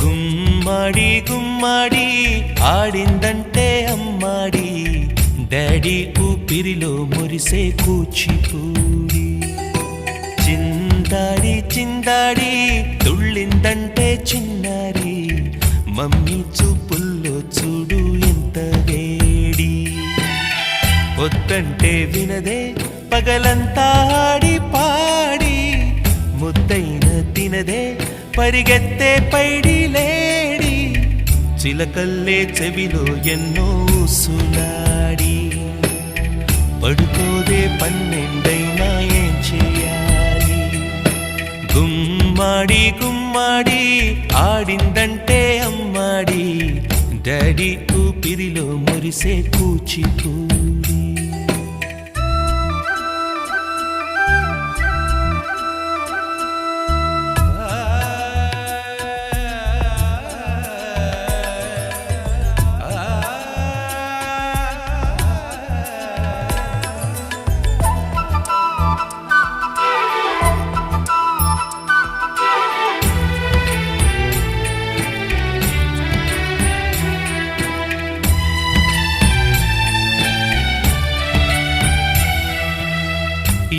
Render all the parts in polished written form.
గుమ్మడి గుమ్మడి ఆడిందంటే అమ్మాడి, daddy ఊపిరిలో మురిసే కూచిపూడి. చిందాడి చిందాడి తుళ్ళిందంటే చిన్నారి, మమ్మీ చూపుల్లో చూడు ఎంత వేడి. వద్దంటే వినదే పగలంతా ఆడి పాడి, ముద్దైన తినదే పరిగెత్తే పైడి లేడి. చిలకల్లే చెవిలో ఎన్నో సులాడి, పడుకోదే పన్నెండైనా ఏం చేయాలి. గుమ్మాడి గుమ్మాడి ఆడిందంటే అమ్మాడి, డాడీ ఊపిరిలో మురిసే కూచిపూడి.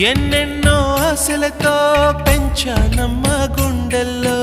ఎన్నెన్నో ఆశలతో పెంచానమ్మ గుండెల్లో,